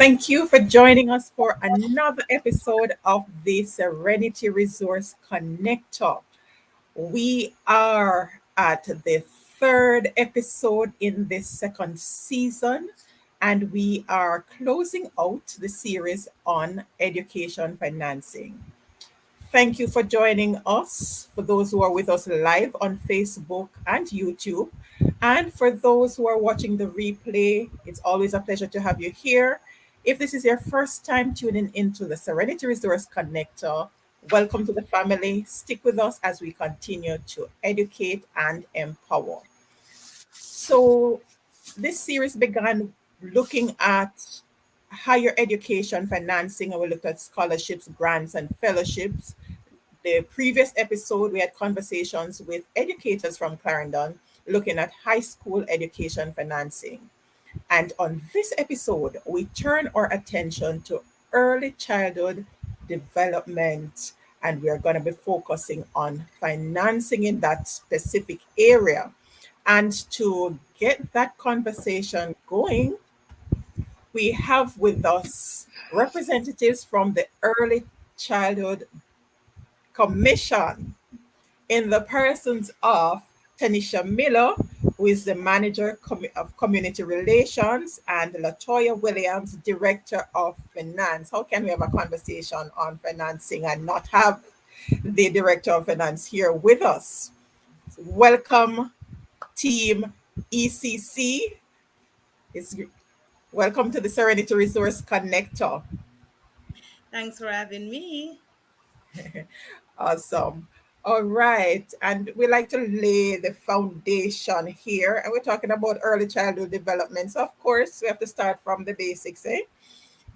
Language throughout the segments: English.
Thank you for joining us for another episode of the Serenity Resource Connector. We are at the third episode in this second season, and we are closing out the series on education financing. Thank you for joining us, for those who are with us live on Facebook and YouTube. And for those who are watching the replay, it's always a pleasure to have you here. If this is your first time tuning into the Serenity Resource Connector, welcome to the family. Stick with us as we continue to educate and empower. So, this series began looking at higher education financing, and we looked at scholarships, grants, and fellowships. The previous episode, we had conversations with educators from Clarendon looking at high school education financing. And on this episode, we turn our attention to early childhood development. And we are going to be focusing on financing in that specific area. And to get that conversation going, we have with us representatives from the Early Childhood Commission in the persons of Tanisha Miller, who is the Manager of Community Relations, and Latoya Williams, Director of Finance. How can we have a conversation on financing and not have the Director of Finance here with us? Welcome, Team ECC. It's, welcome to the Serenity Resource Connector. Thanks for having me. Awesome. All right. And we like to lay the foundation here. And we're talking about early childhood development. So, of course, we have to start from the basics, eh?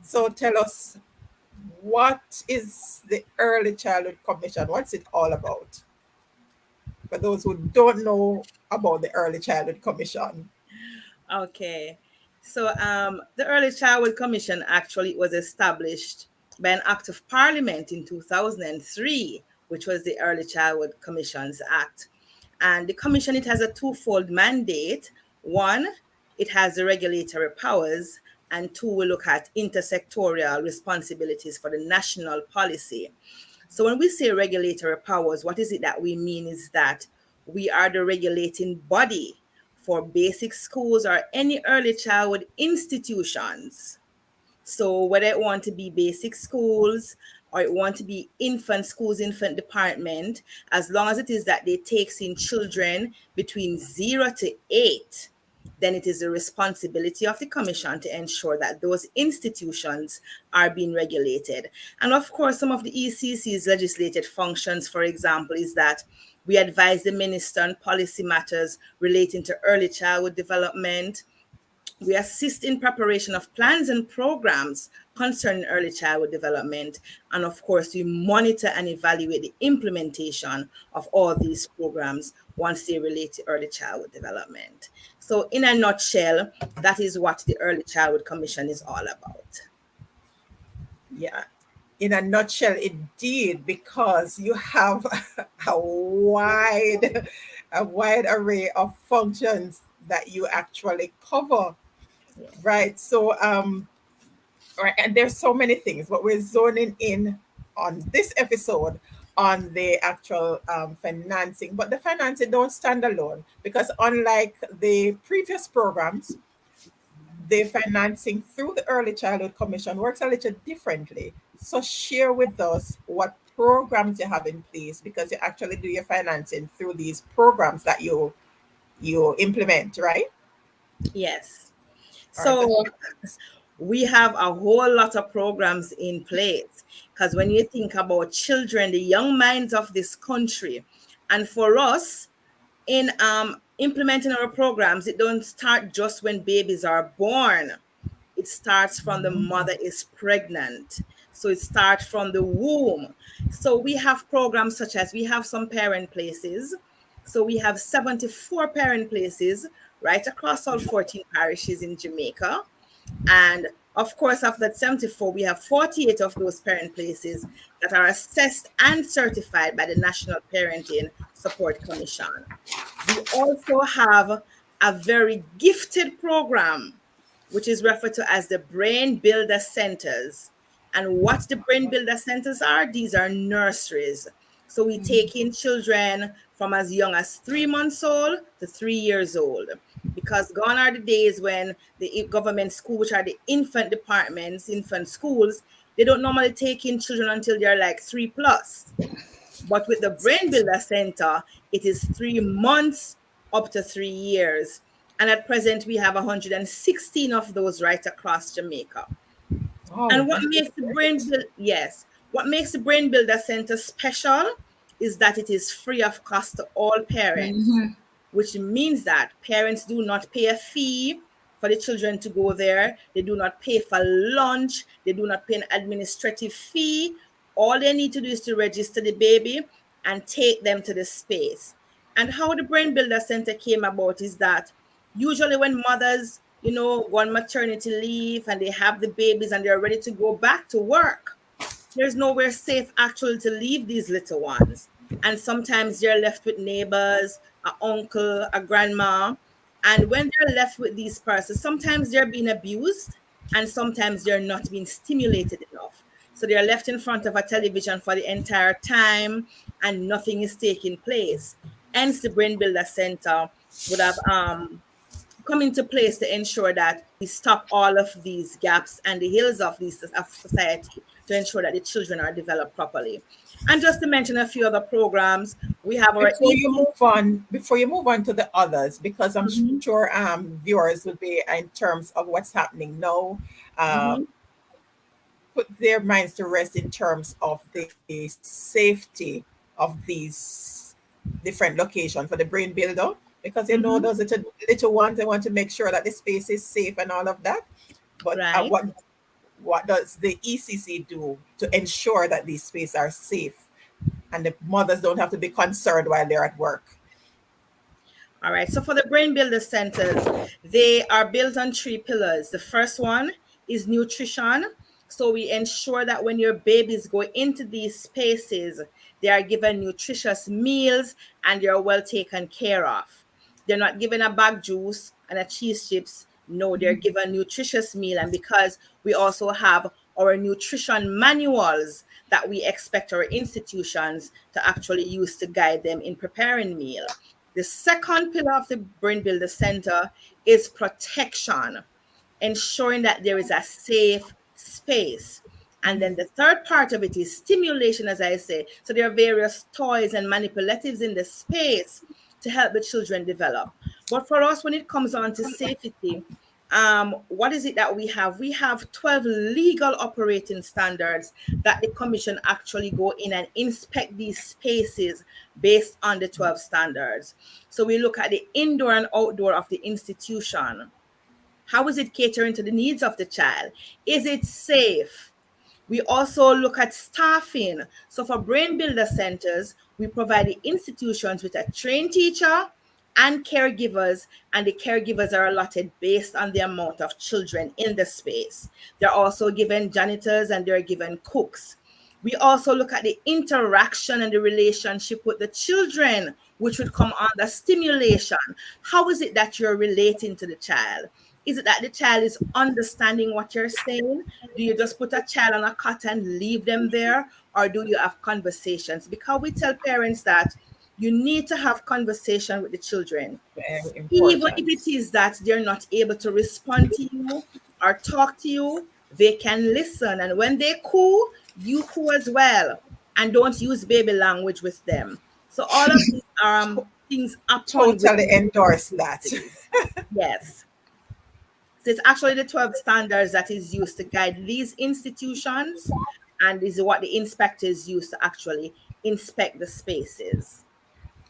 So, tell us, what is the Early Childhood Commission? What's it all about? For those who don't know about the Early Childhood Commission. Okay. The Early Childhood Commission actually was established by an act of parliament in 2003, which was the Early Childhood Commissions Act. And the commission, it has a twofold mandate. One, it has the regulatory powers, and two, we look at intersectoral responsibilities for the national policy. So when we say regulatory powers, what is it that we mean is that we are the regulating body for basic schools or any early childhood institutions. So whether it want to be basic schools or it want to be infant schools, infant department, as long as it is that they takes in children between 0 to 8, then it is the responsibility of the commission to ensure that those institutions are being regulated. And of course, some of the ECC's legislated functions, for example, is that we advise the minister on policy matters relating to early childhood development. We assist in preparation of plans and programs concerning early childhood development. And of course, we monitor and evaluate the implementation of all these programs once they relate to early childhood development. So in a nutshell, that is what the Early Childhood Commission is all about. Yeah. In a nutshell, indeed, because you have a wide, a wide array of functions that you actually cover, Yeah. right? So, right, and there's so many things, but we're zoning in on this episode on the actual financing. But the financing don't stand alone because unlike the previous programs, the financing through the Early Childhood Commission works a little differently. So share with us what programs you have in place because you actually do your financing through these programs that you implement, right? Yes. All right. So So we have a whole lot of programs in place because when you think about children, the young minds of this country, and for us in implementing our programs, it don't start just when babies are born. It starts from the mother is pregnant. So it starts from the womb. So we have programs such as we have some parent places. So we have 74 parent places right across all 14 parishes in Jamaica. And of course, of that 74, we have 48 of those parent places that are assessed and certified by the National Parenting Support Commission. We also have a very gifted program which is referred to as the Brain Builder Centers. And what the Brain Builder Centers are, these are nurseries. So we take in children from as young as 3 months old to 3 years old. Because gone are the days when the government school, which are the infant departments, infant schools, they don't normally take in children until they're like 3 plus. But with the Brain Builder Center, it is 3 months up to 3 years. And at present, we have 116 of those right across Jamaica. Oh, And what that is makes the great. yes, what makes the Brain Builder Center special is that it is free of cost to all parents, which means that parents do not pay a fee for the children to go there. They do not pay for lunch. They do not pay an administrative fee. All they need to do is to register the baby and take them to the space. And how the Brain Builder Center came about is that usually when mothers, go on maternity leave and they have the babies and they're ready to go back to work, there's nowhere safe actually to leave these little ones. And sometimes they're left with neighbors, a uncle, a grandma. And when they're left with these persons, sometimes they're being abused and sometimes they're not being stimulated enough. So they're left in front of a television for the entire time and nothing is taking place. Hence, the Brain Builder Center would have come into place to ensure that we stop all of these gaps and the hills of these of society to ensure that the children are developed properly. And just to mention a few other programs, we have our Before you move on to the others, because I'm Mhm, sure viewers will be in terms of what's happening now, uh, mhm, put their minds to rest in terms of the safety of these different locations for the brain builder, because mhm, those little ones, they want to make sure that the space is safe and all of that. But right. what does the ECC do to ensure that these spaces are safe and the mothers don't have to be concerned while they're at work? All right. So for the Brain Builder Centers, they are built on three pillars. The first one is nutrition. So we ensure that when your babies go into these spaces, they are given nutritious meals and they're well taken care of. They're not given a bag juice and a cheese chips. No, they're given nutritious meal. And because we also have our nutrition manuals that we expect our institutions to actually use to guide them in preparing meal. The second pillar of the Brain Builder Center is protection, ensuring that there is a safe space. And then the third part of it is stimulation, as I say. So there are various toys and manipulatives in the space to help the children develop. But for us, when it comes on to safety, what is it that we have? We have 12 legal operating standards that the commission actually go in and inspect these spaces based on the 12 standards. So we look at the indoor and outdoor of the institution. How is it catering to the needs of the child? Is it safe? We also look at staffing. So for brain builder centers, we provide the institutions with a trained teacher and caregivers, and the caregivers are allotted based on the amount of children in the space. They're also given janitors and they're given cooks. We also look at the interaction and the relationship with the children, which would come under stimulation. How is it that you're relating to the child? Is it that the child is understanding what you're saying? Do you just put a child on a cot and leave them there? Or do you have conversations? Because we tell parents that you need to have conversation with the children. Very Even if it important. is that they're not able to respond to you or talk to you, they can listen. And when they coo, you coo as well. And don't use baby language with them. So all of these things happen Totally within the endorse that. spaces. Yes. So it's actually the 12 standards that is used to guide these institutions, and is what the inspectors use to actually inspect the spaces.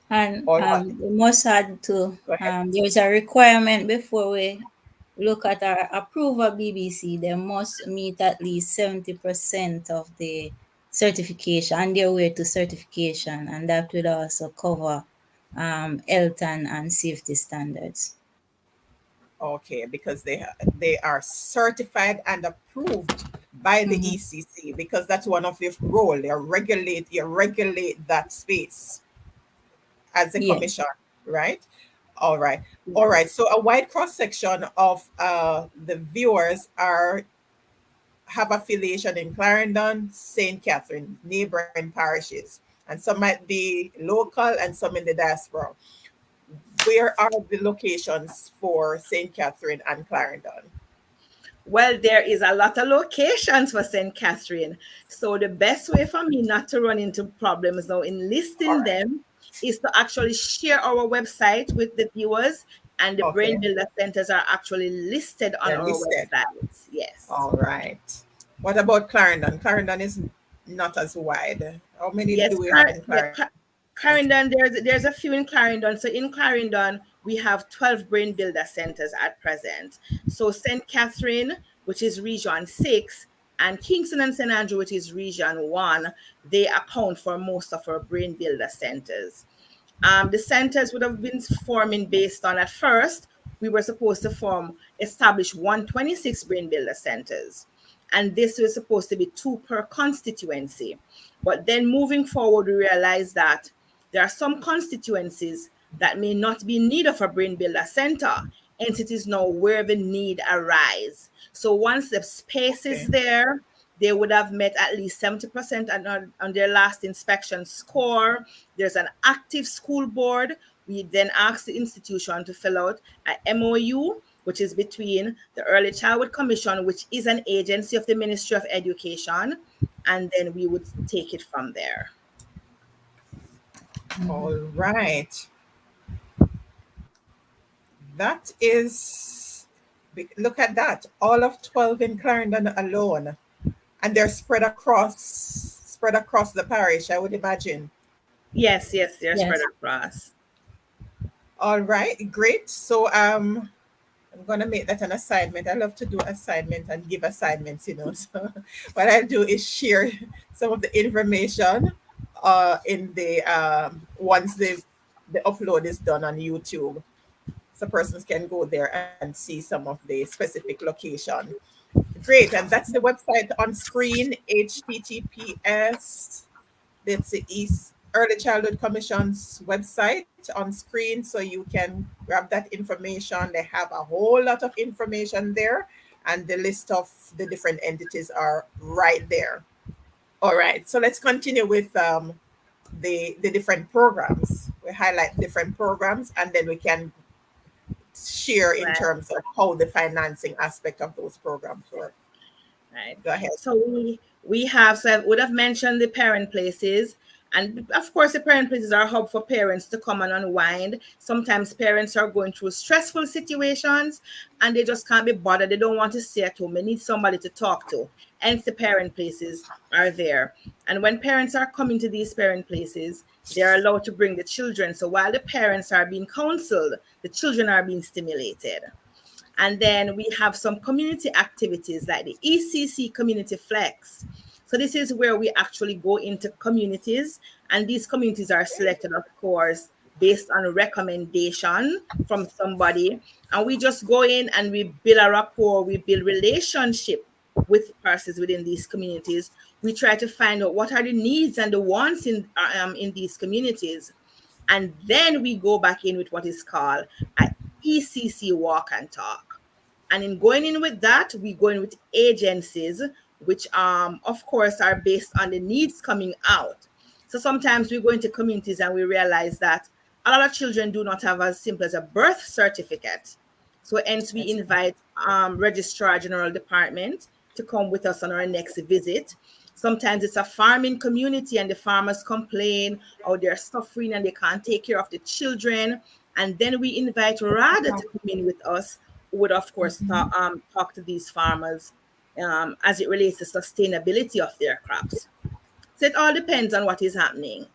And All right. we must add to Go ahead. there's a requirement before we look at our approval BBC, they must meet at least 70% of the certification and their way to certification, and that would also cover health and safety standards. Okay, because they are certified and approved by the Mm-hmm. ECC, because that's one of your role. You regulate that space as a Yeah. commission, right? All right. All Yes. right. So a wide cross section of the viewers are have affiliation in Clarendon, St. Catherine, neighboring parishes, and some might be local and some in the diaspora. Where are the locations for St. Catherine and Clarendon? Well, there is a lot of locations for St. Catherine. So the best way for me not to run into problems now in All listing right. them is to actually share our website with the viewers, and the brain Okay. builder centers are actually listed on They're our listed. website. Yes. All right. What about Clarendon? Clarendon is not as wide. How many Yes, do we have in Yeah, Clarendon? Clarendon, there's a few in Clarendon. So in Clarendon, we have 12 brain builder centers at present. So St. Catherine, which is Region 6, and Kingston and St. Andrew, which is Region 1, they account for most of our brain builder centers. The centers would have been forming based on, at first, we were supposed to establish 126 brain builder centers. And this was supposed to be two per constituency. But then moving forward, we realized that there are some constituencies that may not be in need of a brain builder center. Hence, it is now where the need arise. So once the space is Okay. there, they would have met at least 70% on their last inspection score. There's an active school board. We then ask the institution to fill out an MOU, which is between the Early Childhood Commission, which is an agency of the Ministry of Education, and then we would take it from there. All right. That is, look at that. All of 12 in Clarendon alone. And they're spread across the parish, I would imagine. Yes, yes, they're spread Yes. across. All right, great. So I'm gonna make that an assignment. I love to do assignment and give assignments, So what I'll do is share some of the information in the once the upload is done on YouTube. So persons can go there and see some of the specific location. Great, and that's the website on screen, https. That's the East Early Childhood Commission's website on screen, so you can grab that information. They have a whole lot of information there, and the list of the different entities are right there. All right, so let's continue with the different programs. We highlight different programs, and then we can share in Right. terms of how the financing aspect of those programs work. Right. Go ahead. So we have, so I would have mentioned the parent places. And of course, the parent places are a hub for parents to come and unwind. Sometimes parents are going through stressful situations and they just can't be bothered. They don't want to stay at home. They need somebody to talk to. Hence, the parent places are there. And when parents are coming to these parent places, they are allowed to bring the children. So while the parents are being counseled, the children are being stimulated. And then we have some community activities like the ECC Community Flex. So this is where we actually go into communities, and these communities are selected, of course, based on a recommendation from somebody. And we just go in and we build a rapport, we build relationship with persons within these communities. We try to find out what are the needs and the wants in these communities. And then we go back in with what is called a ECC walk and talk. And in going in with that, we go in with agencies, which of course are based on the needs coming out. So sometimes we go into communities and we realize that a lot of children do not have as simple as a birth certificate. So hence we That's right. invite Registrar General Department to come with us on our next visit. Sometimes it's a farming community and the farmers complain or they're suffering and they can't take care of the children. And then we invite RADA to come in with us, who would of course talk to these farmers as it relates to sustainability of their crops. So it all depends on what is happening.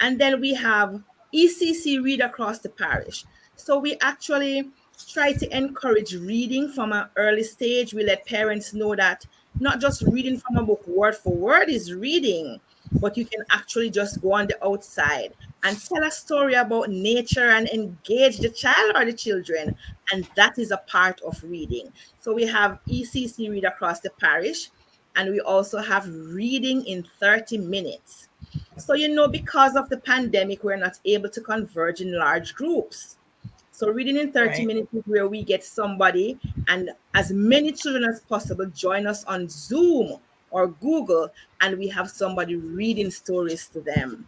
And then we have ECC Read Across the Parish. So we actually try to encourage reading from an early stage. We let parents know that not just reading from a book word for word is reading, but you can actually just go on the outside and tell a story about nature and engage the child or the children. And that is a part of reading. So we have ECC Read Across the Parish, and we also have reading in 30 minutes. So, because of the pandemic, we're not able to converge in large groups. So reading in 30 Right. minutes is where we get somebody and as many children as possible join us on Zoom or Google, and we have somebody reading stories to them.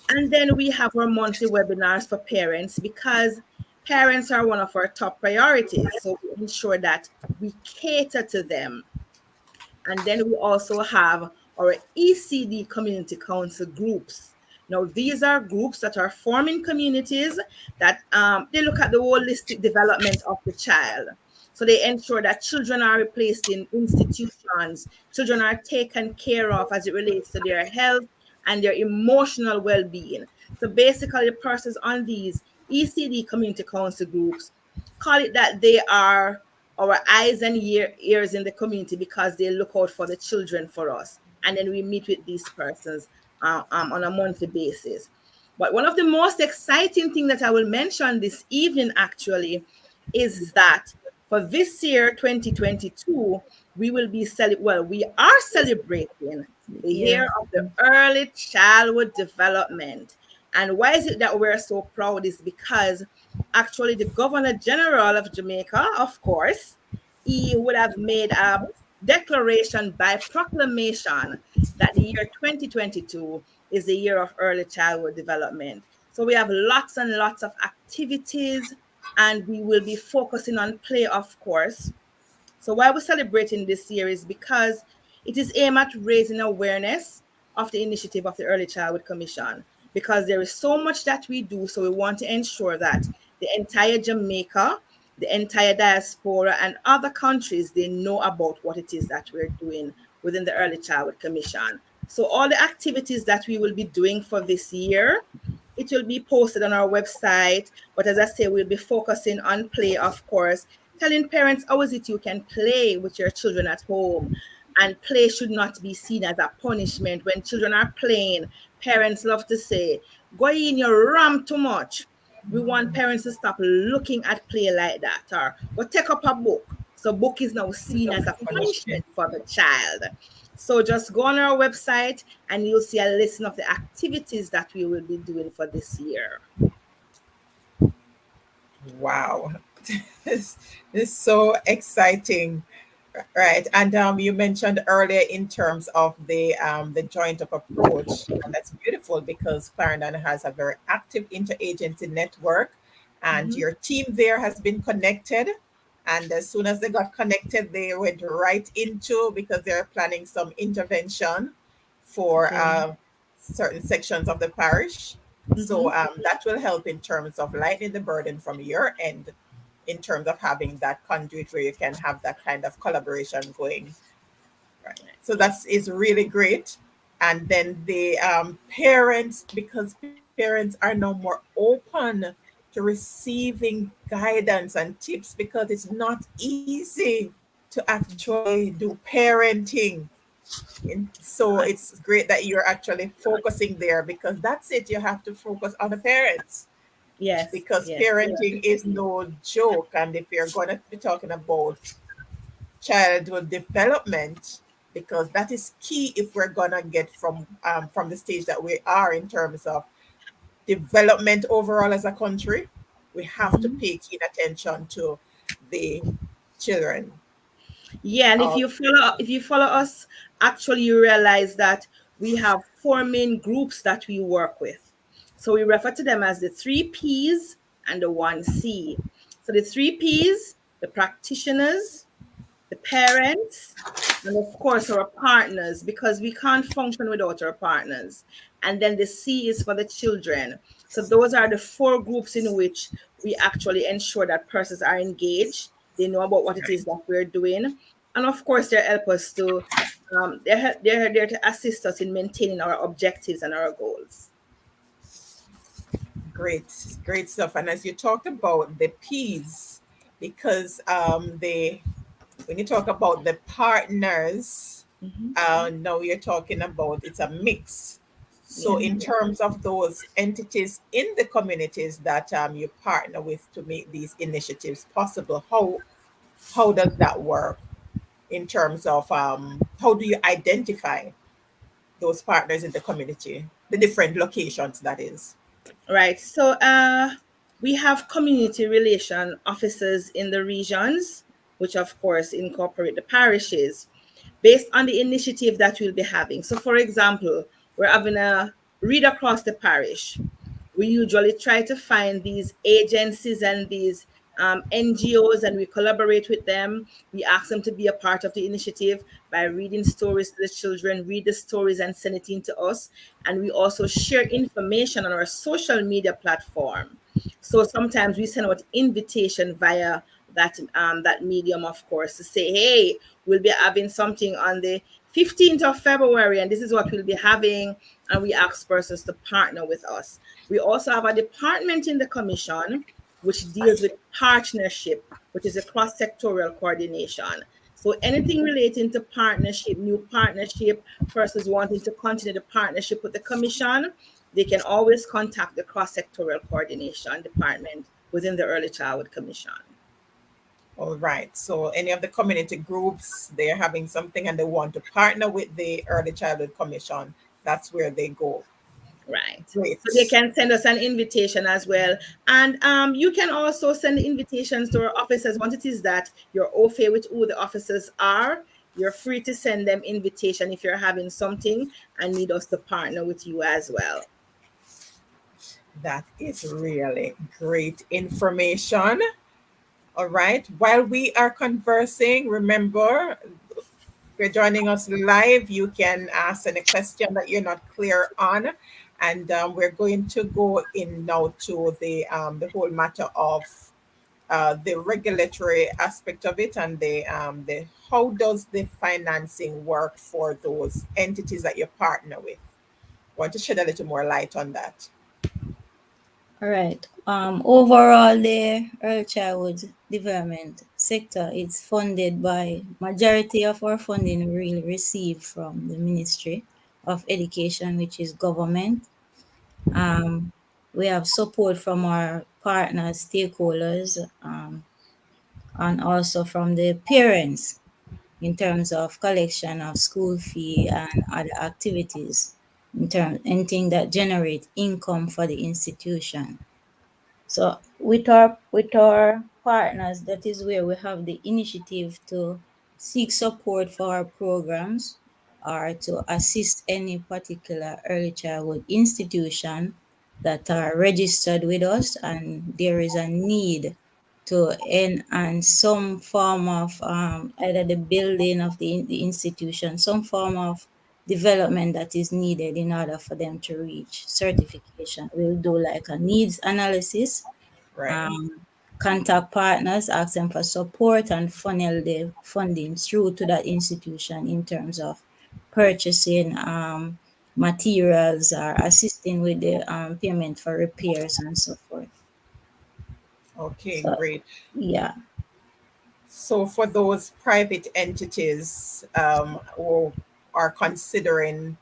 And then we have our monthly webinars for parents because parents are one of our top priorities. So we ensure that we cater to them. And then we also have our ECD community council groups. Now, these are groups that are forming communities that they look at the holistic development of the child. So they ensure that children are replaced in institutions, children are taken care of as it relates to their health and their emotional well being. So basically, the persons on these ECD community council groups call it that they are our eyes and ears in the community because they look out for the children for us. And then we meet with these persons on a monthly basis. But one of the most exciting things that I will mention this evening actually is that for this year, 2022, we will be we are celebrating the Yeah. year of the early childhood development. And why is it that we're so proud is because actually the Governor General of Jamaica, of course, he would have made a declaration by proclamation that the year 2022 is the year of early childhood development. So we have lots and lots of activities, and we will be focusing on play, of course. So why we're celebrating this year is because it is aimed at raising awareness of the initiative of the Early Childhood Commission. Because there is so much that we do, so we want to ensure that the entire Jamaica, the entire diaspora, and other countries they know about what it is that we're doing within the Early Childhood Commission. So all the activities that we will be doing for this year, it will be posted on our website. But as I say, we'll be focusing on play, of course, telling parents how is it you can play with your children at home. And play should not be seen as a punishment. When children are playing, parents love to say, go in your ram too much. We want parents to stop looking at play like that or go take up a book. So book is now seen as a punishment Punishment. for the child. So just go on our website and you'll see a list of the activities that we will be doing for this year. Wow. this, this is so exciting. Right. And you mentioned earlier in terms of the joint up approach, and that's beautiful because Clarendon has a very active interagency network, and Mhm. your team there has been connected. And as soon as they got connected, they went right into because they're planning some intervention for Okay. certain sections of the parish. So Mhm. that will help in terms of lightening the burden from your end in terms of having that conduit where you can have that kind of collaboration going. Right. So that's is really great. And then the parents, because parents are now more open to receiving guidance and tips because it's not easy to actually do parenting. So Uh, it's great that you're actually focusing there because that's it. You have to focus on the parents yes, because yes, parenting is no joke. And if you're going to be talking about childhood development, because that is key if we're going to get from the stage that we are in terms of development overall as a country, we have to mhm. pay keen attention to the children. Yeah, and All if you follow us, actually you realize that we have four main groups that we work with. So we refer to them as the three P's and the one C. So the three P's, the practitioners, the parents, and of course our partners, because we can't function without our partners. And then the C is for the children. So those are the four groups in which we actually ensure that persons are engaged. They know about what it is that we're doing. And of course, they help us to, they're there to assist us in maintaining our objectives and our goals. great, great stuff. And as you talked about the P's, because the when you talk about the partners, Mhm. now you're talking about it's a mix. So, Yes. in terms of those entities in the communities that you partner with to make these initiatives possible, how does that work in terms of how do you identify those partners in the community, the different locations that is? Right. So We have community relation officers in the regions, which of course incorporate the parishes based on the initiative that we'll be having. So, for example, we're having a read across the parish. We usually try to find these agencies and these NGOs, and we collaborate with them. We ask them to be a part of the initiative by reading stories to the children, read the stories and send it in to us. And we also share information on our social media platform. So sometimes we send out invitation via that medium, of course, to say, hey, we'll be having something on the 15th of February, and this is what we'll be having. And we ask persons to partner with us. We also have a department in the commission which deals with partnership, which is a cross sectorial coordination. So anything relating to partnership, new partnership, persons wanting to continue the partnership with the commission, they can always contact the cross sectorial coordination department within the Early Childhood Commission. All right. So any of the community groups, they're having something and they want to partner with the Early Childhood Commission, that's where they go. Right. So they Great. can send us an invitation as well. And you can also send invitations to our officers. Once it is that you're au fait with who the officers are, you're free to send them invitation if you're having something and need us to partner with you as well. That is really great information. All right. While we are conversing, remember, if you're joining us live, you can ask any question that you're not clear on. And we're going to go in now to the whole matter of the regulatory aspect of it and the how does the financing work for those entities that you partner with. Want to shed a little more light on that. All right. Overall, the early childhood development sector is funded by majority of our funding we really receive from the Ministry of Education, which is government. Um, we have support from our partners, stakeholders, and also from the parents in terms of collection of school fee and other activities in terms anything that generate income for the institution. So with our partners, that is where we have the initiative to seek support for our programs or to assist any particular early childhood institution that are registered with us and there is a need to enhance some form of either the building of the institution, some form of development that is needed in order for them to reach certification. We'll do like a needs analysis, Right. um, contact partners, ask them for support, and funnel the funding through to that institution in terms of purchasing materials or assisting with the payment for repairs and so forth. Okay, So, great. yeah. So for those private entities who are considering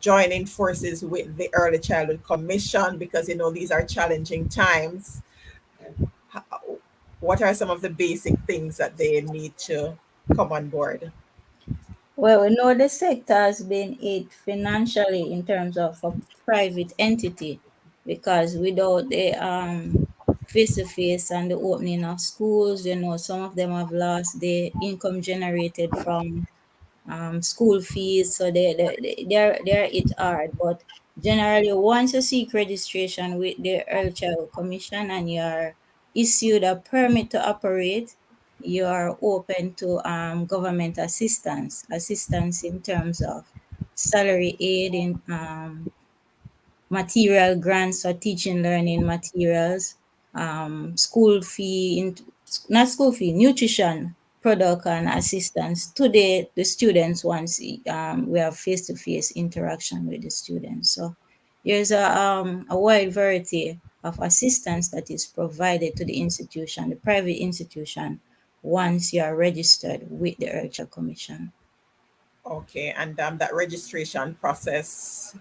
joining forces with the Early Childhood Commission, because you know these are challenging times, what are some of the basic things that they need to come on board? Well, we know the sector has been hit financially in terms of a private entity because without the face to face and the opening of schools, some of them have lost the income generated from school fees, so they're it hard. But generally, once you seek registration with the Early Child Commission and you're issued a permit to operate, you are open to government assistance in terms of salary aid in material grants for teaching learning materials, school fee, not school fee, nutrition product and assistance to the students once we have face-to-face interaction with the students. So there's a wide variety of assistance that is provided to the institution, the private institution, once you are registered with the Earth Commission. Okay, and that registration process,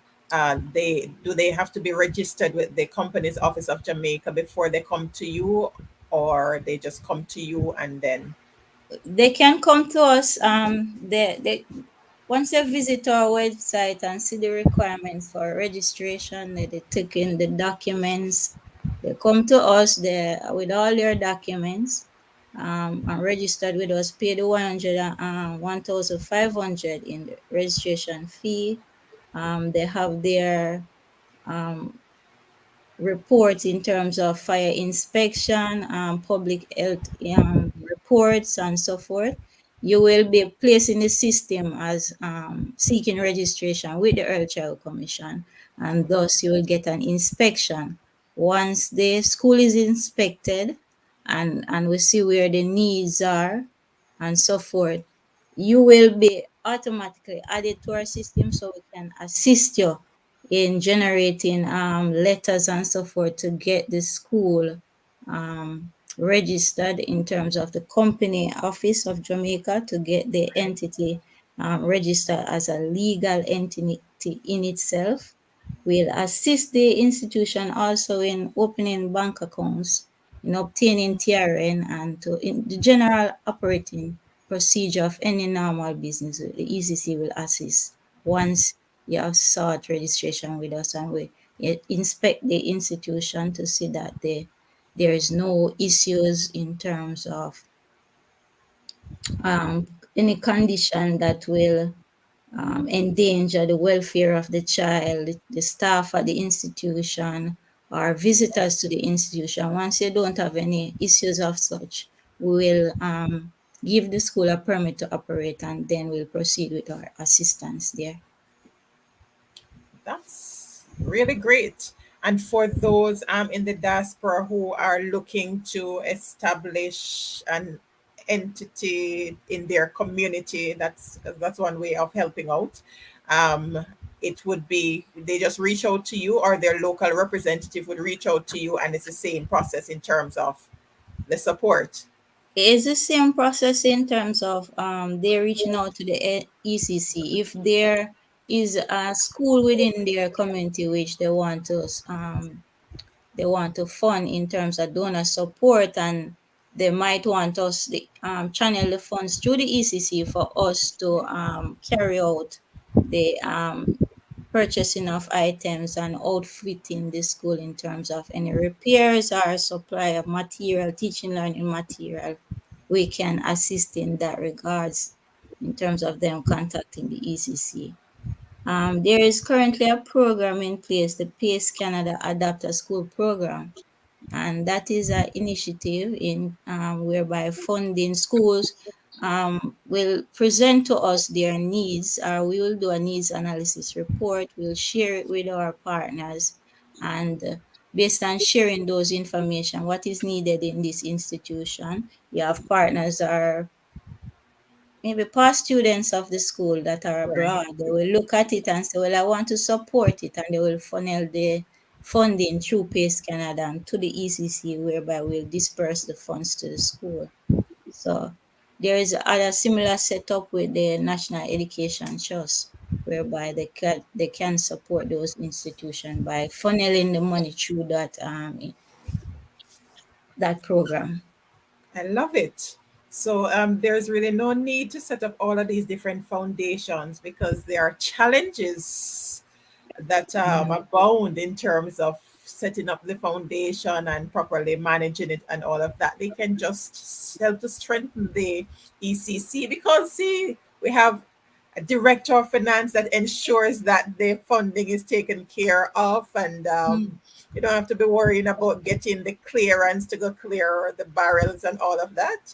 they have to be registered with the company's office of Jamaica before they come to you, or they just come to you and then They can come to us. They once they visit our website and see the requirements for registration, they take in the documents, They come to us with all their documents, and registered with us, pay the 1,500 in the registration fee. They have their um, reports in terms of fire inspection, public health reports, and so forth. You will be placed in the system as seeking registration with the Early Child Commission, and thus you will get an inspection. Once the school is inspected and we see where the needs are and so forth, you will be automatically added to our system so we can assist you in generating letters and so forth to get the school registered in terms of the company office of Jamaica, to get the entity registered as a legal entity in itself. We'll assist the institution also in opening bank accounts, in obtaining TRN, and to in the general operating procedure of any normal business. The ECC will assist once you have sought registration with us, and we inspect the institution to see that there is no issues in terms of um, any condition that will endanger the welfare of the child, the staff at the institution, or visitors to the institution. Once you don't have any issues of such, we will give the school a permit to operate, and then we'll proceed with our assistance there. That's really great. And for those in the diaspora who are looking to establish an entity in their community, that's one way of helping out. Um, it would be they just reach out to you, or their local representative would reach out to you, and it's the same process in terms of the support. It's the same process in terms of they reaching out to the ECC. If there is a school within their community which they want to fund in terms of donor support, and they might want us the channel the funds through the ECC for us to carry out the purchasing of items and outfitting the school in terms of any repairs or supply of material, teaching learning material. We can assist in that regards in terms of them contacting the ECC. There is currently a program in place, the PACE Canada Adapter School Program, and that is an initiative in whereby funding schools will present to us their needs. We will do a needs analysis report. We'll share it with our partners, and based on sharing those information, what is needed in this institution, you have partners that are maybe past students of the school that are Right. abroad. They will look at it and say, well, I want to support it, and they will funnel the funding through PACE Canada and to the ECC, whereby we'll disperse the funds to the school. So there is other similar setup with the National Education Trust, whereby they can support those institutions by funneling the money through that program. I love it. So there's really no need to set up all of these different foundations, because there are challenges that abound in terms of setting up the foundation and properly managing it and all of that. They can just help to strengthen the ECC, because see, we have a director of finance that ensures that the funding is taken care of, and Mm. you don't have to be worrying about getting the clearance to go clear the barrels and all of that.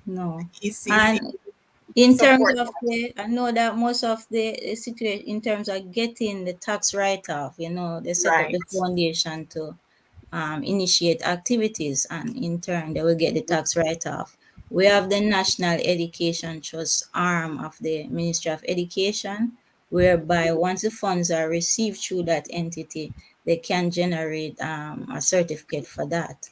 No. ECC And in terms support of that. the, I know that most of the situation in terms of getting the tax write-off, they set up the Right. foundation to initiate activities, and in turn they will get the tax write-off. We have the National Education Trust arm of the Ministry of Education, whereby once the funds are received through that entity, they can generate a certificate for that.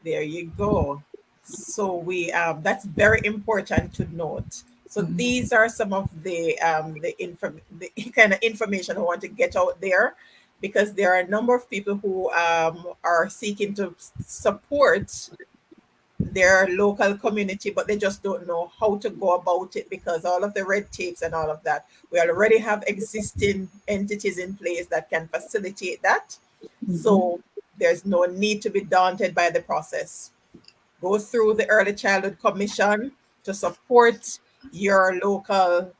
There you go. So we that's very important to note. So Mhm. these are some of the kind of information I want to get out there, because there are a number of people who are seeking to support their local community, but they just don't know how to go about it, because all of the red tapes and all of that. We already have existing entities in place that can facilitate that. Mhm. So There's no need to be daunted by the process. Go through the Early Childhood Commission to support your local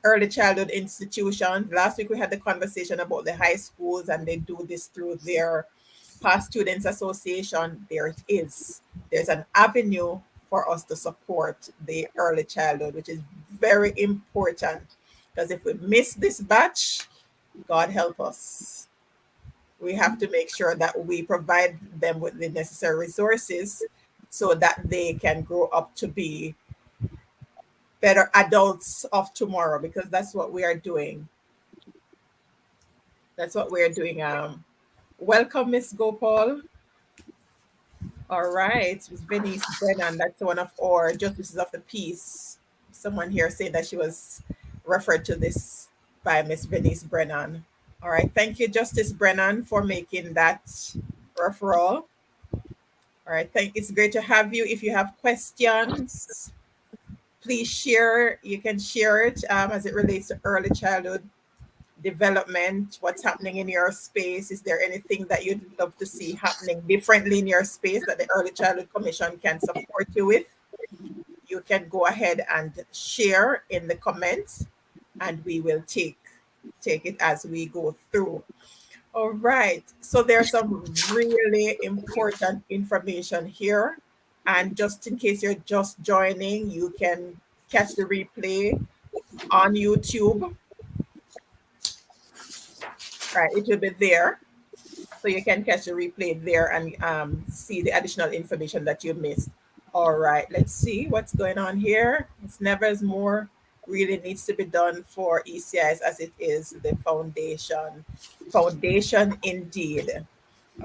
early childhood institution. Last week we had the conversation about the high schools, and they do this through their Past Students Association. There it is. There's an avenue for us to support the early childhood, which is very important, because if we miss this batch, God help us. We have to make sure that we provide them with the necessary resources so that they can grow up to be better adults of tomorrow, because that's what we are doing. That's what we're doing. Welcome, Miss Gopal. All right, Miss Venice Brennan. That's one of our justices of the peace. Someone here saying that she was referred to this by Miss Venice Brennan. All right, thank you, Justice Brennan, for making that referral. All right, it's great to have you. If you have questions, please share. You can share it as it relates to early childhood development, what's happening in your space. Is there anything that you'd love to see happening differently in your space that the Early Childhood Commission can support you with? You can go ahead and share in the comments, and we will take it as we go through. All right. So there's some really important information here. And just in case you're just joining, you can catch the replay on YouTube. Right, it will be there. So you can catch the replay there and see the additional information that you missed. All right, let's see what's going on here. It's never as more really needs to be done for ECIs as it is the foundation. Foundation indeed.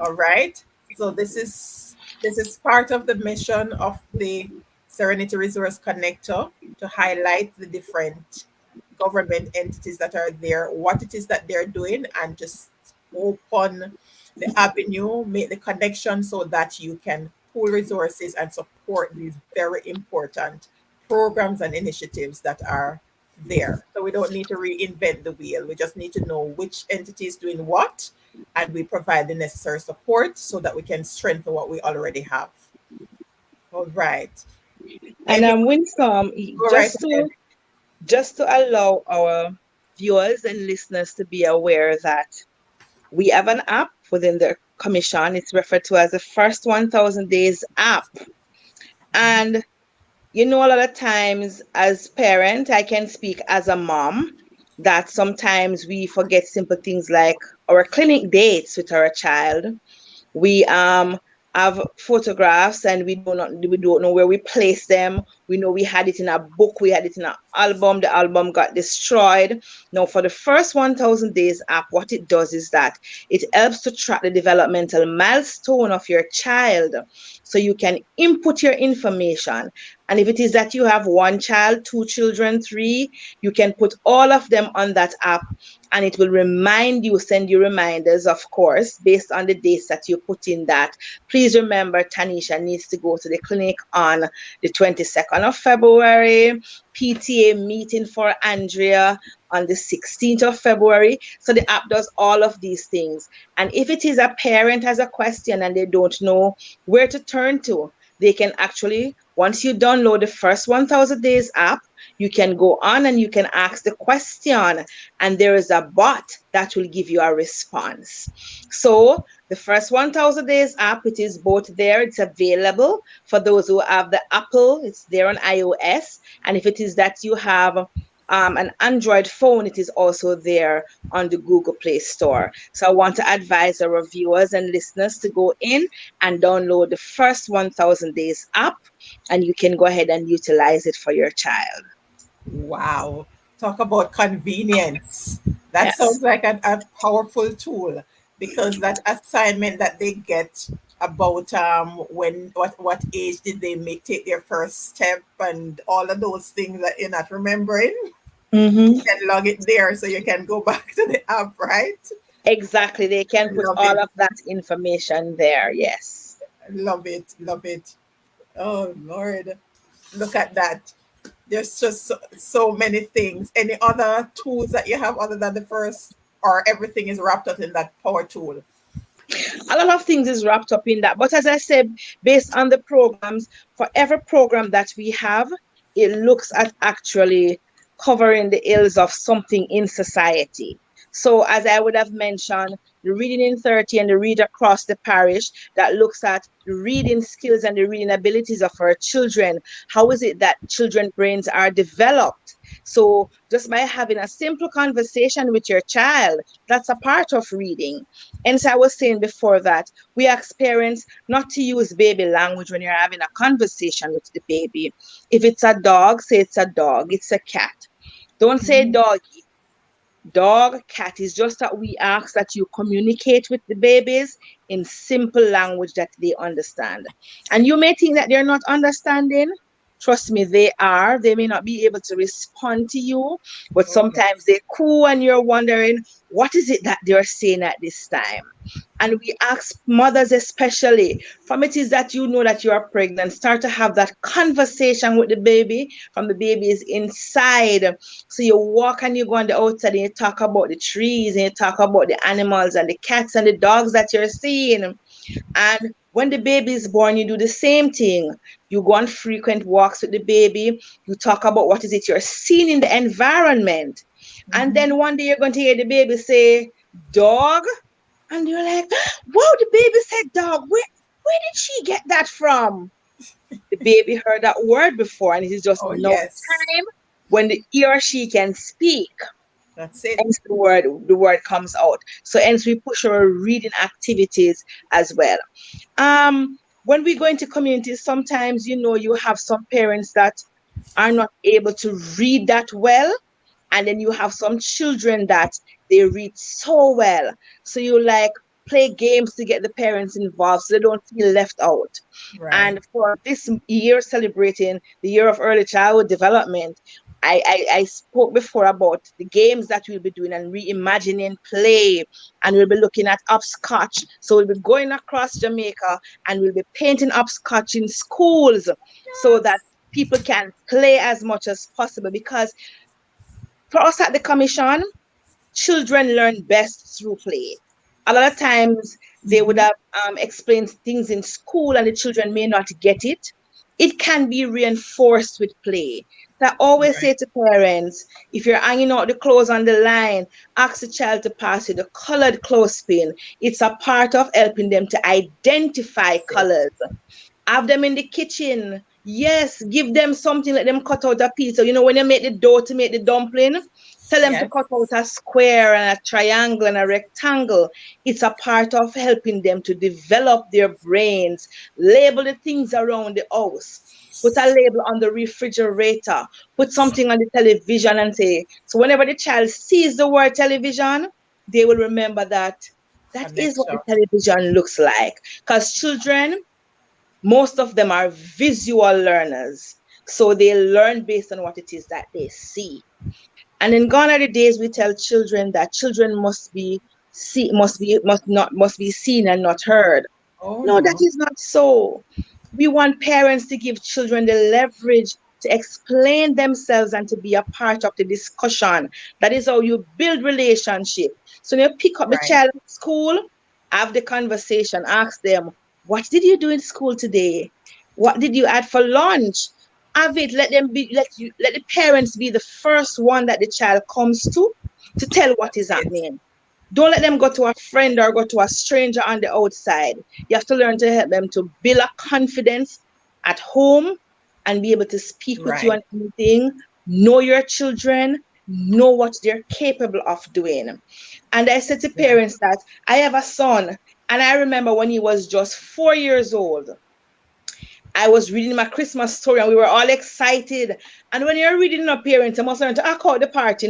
All right. So this is part of the mission of the Serenity Resource Connector, to highlight the different government entities that are there, what it is that they're doing, and just open the avenue, make the connection so that you can pool resources and support these very important programs and initiatives that are there. So we don't need to reinvent the wheel. We just need to know which entity is doing what, and we provide the necessary support so that we can strengthen what we already have. All right. And Any, Winsome, go right ahead. just to allow our viewers and listeners to be aware that we have an app within the commission. It's referred to as the First 1000 Days app. And a lot of times as parent, I can speak as a mom, that sometimes we forget simple things like our clinic dates with our child. We have photographs and we don't know where we place them. We know we had it in a book, we had it in an album, the album got destroyed. Now for the First 1000 Days app, what it does is that it helps to track the developmental milestone of your child, so you can input your information. And if it is that you have one child, two children, three, you can put all of them on that app, and it will send you reminders, of course, based on the dates that you put in that. Please remember, Tanisha needs to go to the clinic on the 22nd of February, PTA meeting for Andrea on the 16th of February. So the app does all of these things. And if it is a parent has a question and they don't know where to turn to, they can actually, once you download the First 1000 Days app, you can go on and you can ask the question, and there is a bot that will give you a response. So the First 1000 Days app, it is both there. It's available for those who have the Apple. It's there on iOS. And if it is that you have an Android phone, it is also there on the Google Play Store. So I want to advise our viewers and listeners to go in and download the First 1000 Days app, and you can go ahead and utilize it for your child. Wow. Talk about convenience. That Yes. sounds like a powerful tool, because that assignment that they get about when what age did they take their first step and all of those things that you're not remembering, Mm-hmm. you can log it there so you can go back to the app, right? Exactly. They can put Love all it. of that information there. Yes. Love it. Love it. Oh Lord. Look at that. There's just so many things. Any other tools that you have other than the first, or everything is wrapped up in that power tool? a lot of things is wrapped up in that. But as I said, based on the programs, for every program that we have, it looks at actually covering the ills of something in society. So as I would have mentioned, the Reading in 30 and the Read Across the Parish that looks at the reading skills and the reading abilities of our children. How is it that children's brains are developed? So just by having a simple conversation with your child, that's a part of reading. And so I was saying before that we ask parents not to use baby language when you're having a conversation with the baby. If it's a dog, say it's a dog, it's a cat. Don't say Mhm. doggy. Dog, cat is just that we ask that you communicate with the babies in simple language that they understand. And you may think that they're not understanding. Trust me, they are. They may not be able to respond to you, but Oh, sometimes yes. they coo and you're wondering, what is it that they're saying at this time? And we ask mothers, especially from it is that you know that you are pregnant, start to have that conversation with the baby from the baby is inside. So you walk and you go on the outside and you talk about the trees and you talk about the animals and the cats and the dogs that you're seeing. And when the baby is born, you do the same thing. You go on frequent walks with the baby. You talk about what is it you're seeing in the environment. And Mhm. then one day you're going to hear the baby say, dog. And you're like, wow, the baby said dog. Where did she get that from? The baby heard that word before, and it is just Oh, no yes. time when he or she can speak. That's it. Hence the word comes out. So hence we push our reading activities as well. When we go into communities, sometimes you have some parents that are not able to read that well, and then you have some children that they read so well. So you like play games to get the parents involved so they don't feel left out. Right. And for this year celebrating the year of early childhood development, I spoke before about the games that we'll be doing and reimagining play. And we'll be looking at upscotch. So we'll be going across Jamaica and we'll be painting upscotch in schools so that Yes. people can play as much as possible. Because for us at the commission, children learn best through play. A lot of times they would Mhm. have explained things in school and the children may not get it. It can be reinforced with play. So I always Right. say to parents, if you're hanging out the clothes on the line, ask the child to pass you the colored clothespin. It's a part of helping them to identify That's it. colors. Have them in the kitchen. Yes, give them something, let them cut out a piece. So, when you make the dough to make the dumpling, tell them to Yes. cut out a square and a triangle and a rectangle. It's a part of helping them to develop their brains. Label the things around the house. Put a label on the refrigerator. Put something on the television and say, so whenever the child sees the word television, they will remember that that is what the Connection. television looks like. Because children, most of them are visual learners. So they learn based on what it is that they see. And in gone are the days we tell children that children must be seen and not heard. Oh, No, that no. is not so. We want parents to give children the leverage to explain themselves and to be a part of the discussion. That is how you build relationship. So when you pick up the Right. child at school, have the conversation, ask them, what did you do in school today? What did you add for lunch? Have it, let the parents be the first one that the child comes to tell what That's is it. happening. Don't let them go to a friend or go to a stranger on the outside. You have to learn to help them to build a confidence at home and be able to speak with you Right. on anything. Know your children, know what they're capable of doing. And I said to Yeah. parents that I have a son, and I remember when he was just 4 years old. I was reading my Christmas story and we were all excited. And when you're reading a parent, you must learn to act out the part. So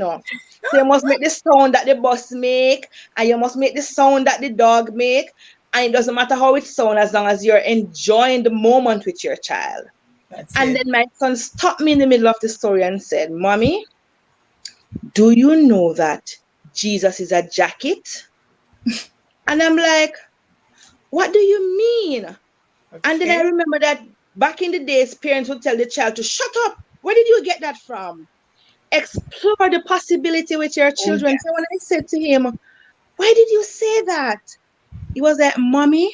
you must make the sound that the bus make, and you must make the sound that the dog make. And it doesn't matter how it sounds as long as you're enjoying the moment with your child. That's And it. then my son stopped me in the middle of the story and said, Mommy, do you know that Jesus is a jacket? And I'm like, what do you mean? And then I Okay. remember that back in the days, parents would tell the child to shut up. Where did you get that from? Explore the possibility with your Oh, children. So when yes. I said to him, why did you say that? He was like, Mommy,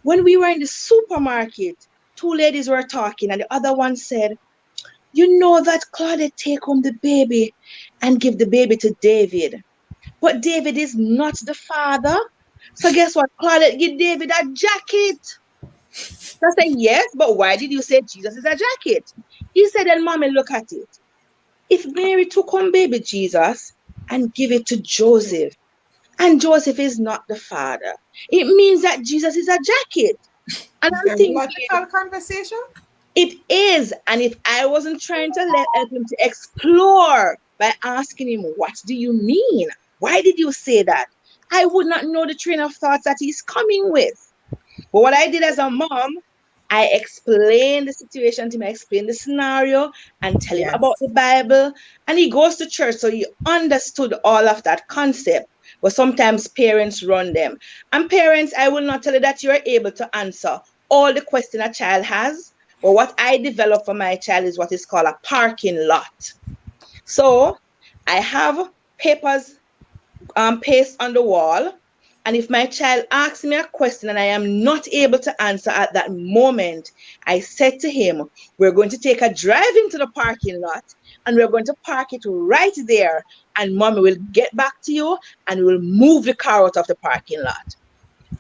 when we were in the supermarket, two ladies were talking, and the other one said, you know that Claudette take home the baby and give the baby to David. But David is not the father. So guess what? Claudette give David a jacket. So I said, yes, but why did you say Jesus is a jacket? He said, and mommy, look at it. If Mary took home baby Jesus and give it to Joseph, and Joseph is not the father, it means that Jesus is a jacket. And It's I'm a thinking, logical conversation. it is. And if I wasn't trying to help him to explore by asking him, what do you mean? Why did you say that? I would not know the train of thoughts that he's coming with. But what I did as a mom, I explained the situation to him, I explained the scenario and tell him about Yes. the Bible. And he goes to church, so he understood all of that concept. But sometimes parents run them. And parents, I will not tell you that you are able to answer all the question a child has. But what I develop for my child is what is called a parking lot. So I have papers paste on the wall. And if my child asks me a question and I am not able to answer at that moment, I said to him, we're going to take a drive into the parking lot and we're going to park it right there. And mommy will get back to you and we'll move the car out of the parking lot.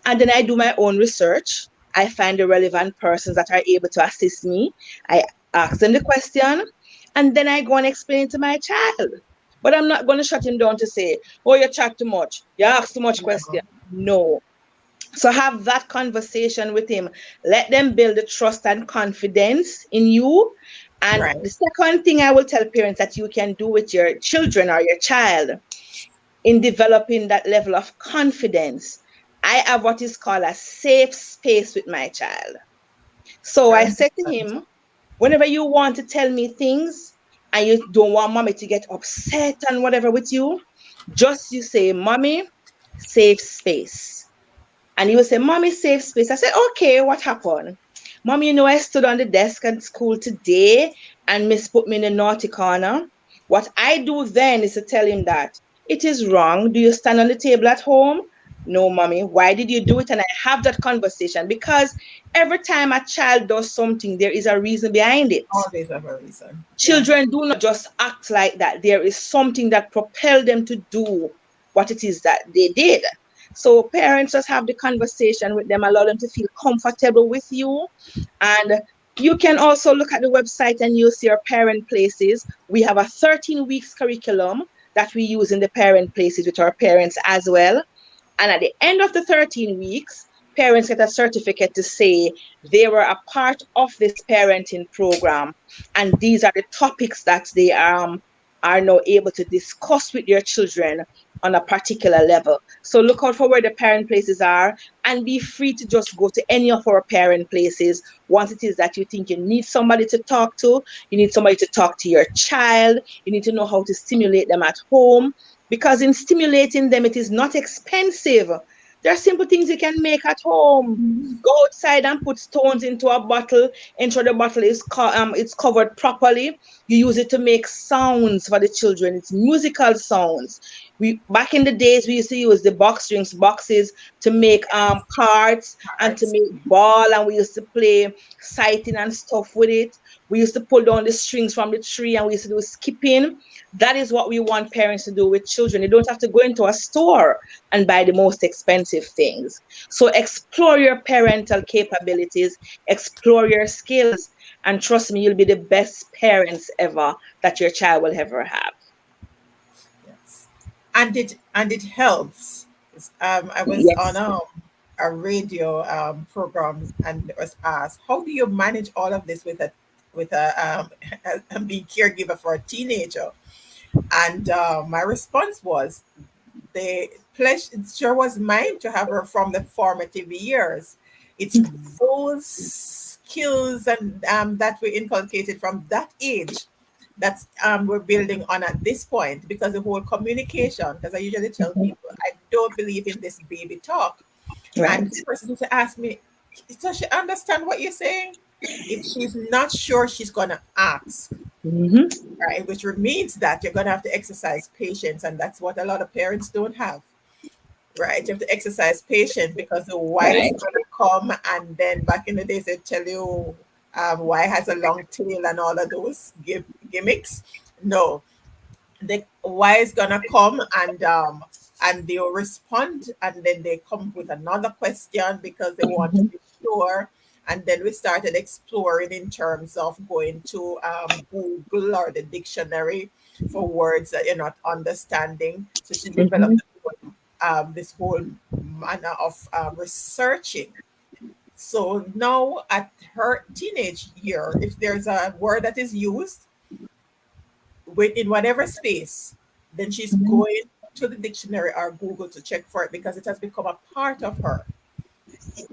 And then I do my own research. I find the relevant persons that are able to assist me. I ask them the question, and then I go and explain it to my child. But I'm not going to shut him down to say, oh, you chat too much. You ask too much question. No. No. So have that conversation with him. Let them build the trust and confidence in you. And Right. the second thing I will tell parents that you can do with your children or your child in developing that level of confidence, I have what is called a safe space with my child. So I Very said to important. him, whenever you want to tell me things and you don't want mommy to get upset and whatever with you, just you say, mommy, safe space. And he would say, mommy, safe space. I said, okay, what happened? Mommy, I stood on the desk at school today and Miss put me in the naughty corner. What I do then is to tell him that it is wrong. Do you stand on the table at home? No, mommy. Why did you do it? And I have that conversation because every time a child does something, there is a reason behind it. Always have a reason. Yeah. Children do not just act like that. There is something that propelled them to do what it is that they did. So parents just have the conversation with them, allow them to feel comfortable with you. And you can also look at the website and you'll see our parent places. We have a 13 weeks curriculum that we use in the parent places with our parents as well. And at the end of the 13 weeks, parents get a certificate to say they were a part of this parenting program. And these are the topics that they are now able to discuss with their children on a particular level. So look out for where the parent places are and be free to just go to any of our parent places once it is that you think you need somebody to talk to, you need somebody to talk to your child, you need to know how to stimulate them at home, because in stimulating them, it is not expensive. There are simple things you can make at home. Go outside and put stones into a bottle. Ensure the bottle is it's covered properly. You use it to make sounds for the children. It's musical sounds. We back in the days we used to use the box drinks boxes to make cards and to Cards. make ball, and we used to play sighting and stuff with it. We used to pull down the strings from the tree and we used to do skipping. That is what we want parents to do with children. You don't have to go into a store and buy the most expensive things. So explore your parental capabilities, explore your skills, and trust me, you'll be the best parents ever that your child will ever have. Yes. And it helps. I was on Yes. a radio program and it was asked, how do you manage all of this with a being caregiver for a teenager? And my response was, the pleasure was mine to have her from the formative years. It's those skills and that we inculcated from that age that we're building on at this point, because the whole communication, because I usually tell people I don't believe in this baby talk. And Right. the person used to ask me, does she understand what you're saying? If she's not sure, she's going to ask, Mm-hmm. right? Which means that you're going to have to exercise patience. And that's what a lot of parents don't have. Right. You have to exercise patience because the Y is Right. going to come, and then back in the days they tell you Y has a long tail and all of those gimmicks. No, the Y is gonna come, and they'll respond, and then they come with another question because they want to Mhm. be sure. And then we started exploring in terms of going to Google or the dictionary for words that you're not understanding. So she Mhm. developed this whole manner of researching. So now at her teenage year, if there's a word that is used in whatever space, then she's Mhm. going to the dictionary or Google to check for it because it has become a part of her.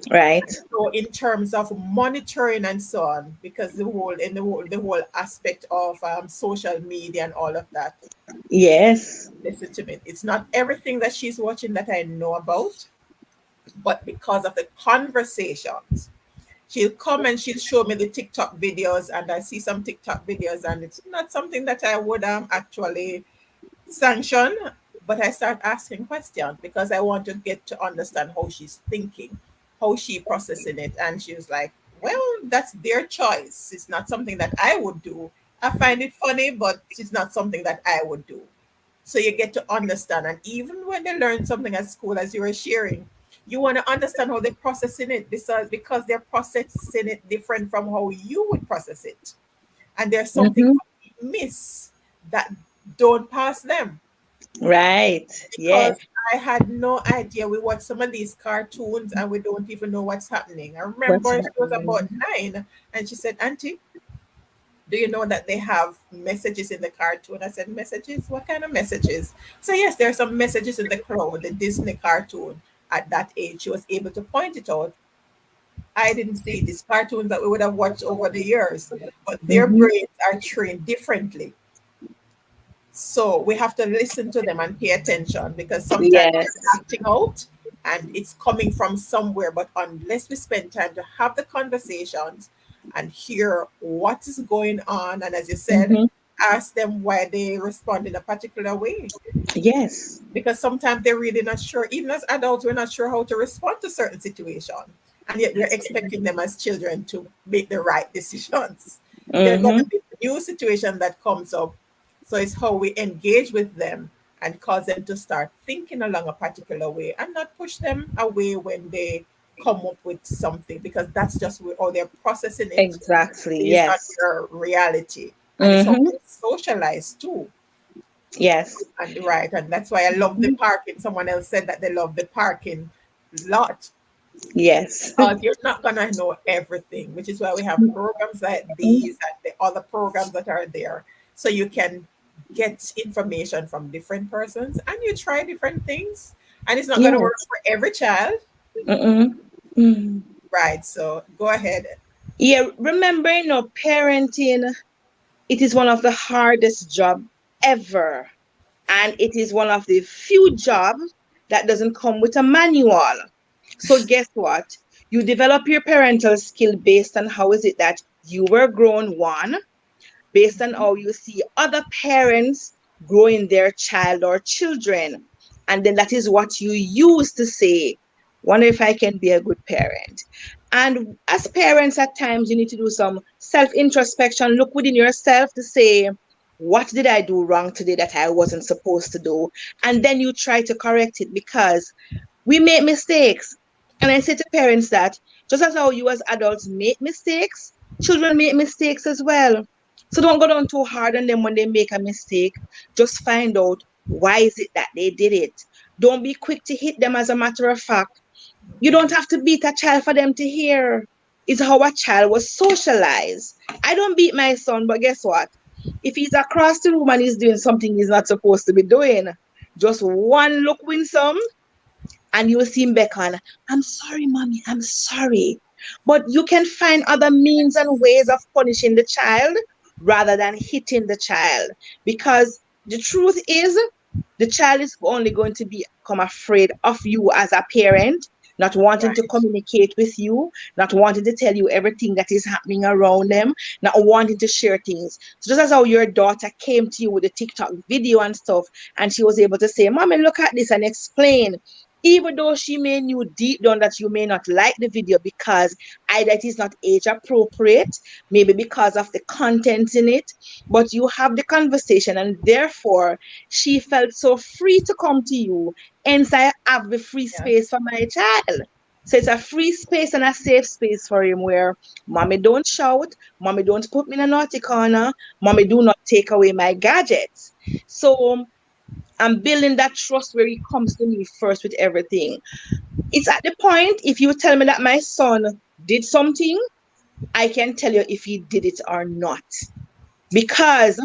Right. So in terms of monitoring and so on, because the whole aspect of social media and all of that, Yes. listen to me. It's not everything that she's watching that I know about, but because of the conversations. She'll come and she'll show me the TikTok videos, and I see some TikTok videos, and it's not something that I would actually sanction, but I start asking questions because I want to get to understand how she's thinking, how she processing it. And she was like, well, that's their choice. It's not something that I would do. I find it funny, but it's not something that I would do. So you get to understand. And even when they learn something at school, as you were sharing, you want to understand how they're processing it because they're processing it different from how you would process it. And there's something Mhm. that we miss that don't pass them Right. because Yes. I had no idea. We watch some of these cartoons and we don't even know what's happening. I What's remember she was about happening? 9 and she said, Auntie, do you know that they have messages in the cartoon? I said, messages? What kind of messages? So, yes, there are some messages in the Crow, the Disney cartoon. At that age, she was able to point it out. I didn't see these cartoons that we would have watched over the years, but their Mhm. brains are trained differently. So we have to listen to them and pay attention because sometimes they're Yes. acting out and it's coming from somewhere. But unless we spend time to have the conversations and hear what is going on, and as you said, Mhm. ask them why they respond in a particular way. Yes. Because sometimes they're really not sure, even as adults, we're not sure how to respond to certain situations. And yet we're expecting them as children to make the right decisions. There's going to Mhm. be a new situation that comes up. So it's how we engage with them and cause them to start thinking along a particular way and not push them away when they come up with something because that's just how they're processing it Exactly. based on Yes. their reality. And it's how Mhm. they socialize too. Yes. And right, and that's why I love the Mhm. parking. Someone else said that they love the parking lot Yes. because you're not gonna know everything, which is why we have programs like these and the other programs that are there, so you can get information from different persons and you try different things, and it's not gonna work Yes. for every child, Mm-mm. Mm. right? So go ahead. Yeah. Remember, parenting. It is one of the hardest job ever, and it is one of the few jobs that doesn't come with a manual. So guess what? You develop your parental skill based on how is it that you were grown, one, based on how you see other parents growing their child or children. And then that is what you use to say, wonder if I can be a good parent. And as parents, at times, you need to do some self introspection, look within yourself to say, what did I do wrong today that I wasn't supposed to do? And then you try to correct it because we make mistakes. And I say to parents that just as how you as adults make mistakes, children make mistakes as well. So don't go down too hard on them when they make a mistake. Just find out why is it that they did it. Don't be quick to hit them as a matter of fact. You don't have to beat a child for them to hear. It's how a child was socialized. I don't beat my son, but guess what? If he's across the room and he's doing something he's not supposed to be doing, just one look wins some and you will see him beckon, I'm sorry, mommy, I'm sorry. But you can find other means and ways of punishing the child rather than hitting the child. Because the truth is, the child is only going to become afraid of you as a parent, not wanting to Right. communicate with you, not wanting to tell you everything that is happening around them, not wanting to share things. So just as how your daughter came to you with a TikTok video and stuff, and she was able to say, Mommy, look at this and explain. even though she may knew deep down that you may not like the video because either it is not age appropriate, maybe because of the content in it, but you have the conversation and therefore she felt so free to come to you. Hence, I have the free Yeah. space for my child. So it's a free space and a safe space for him where mommy don't shout, mommy don't put me in a naughty corner, mommy do not take away my gadgets. So I'm building that trust where he comes to me first with everything. It's at the point if you tell me that my son did something, I can tell you if he did it or not. Because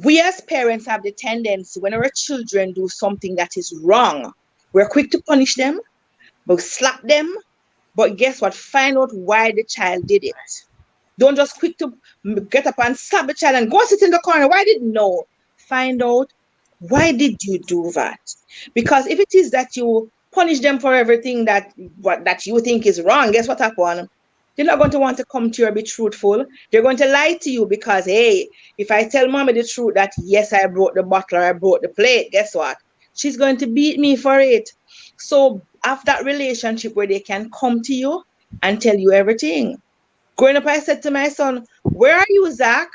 we as parents have the tendency when our children do something that is wrong, we're quick to punish them, we'll slap them, but guess what? Find out why the child did it. Don't just quick to get up and slap the child and go sit in the corner. Why did no? Find out why did you do that? Because if it is that you punish them for everything that you think is wrong, guess what happened? They're not going to want to come to you or be truthful. They're going to lie to you because hey, if I tell mommy the truth that yes, I broke the bottle or I broke the plate, guess what? She's going to beat me for it. So after that relationship where they can come to you and tell you everything. Growing up, I said to my son, where are you, Zach?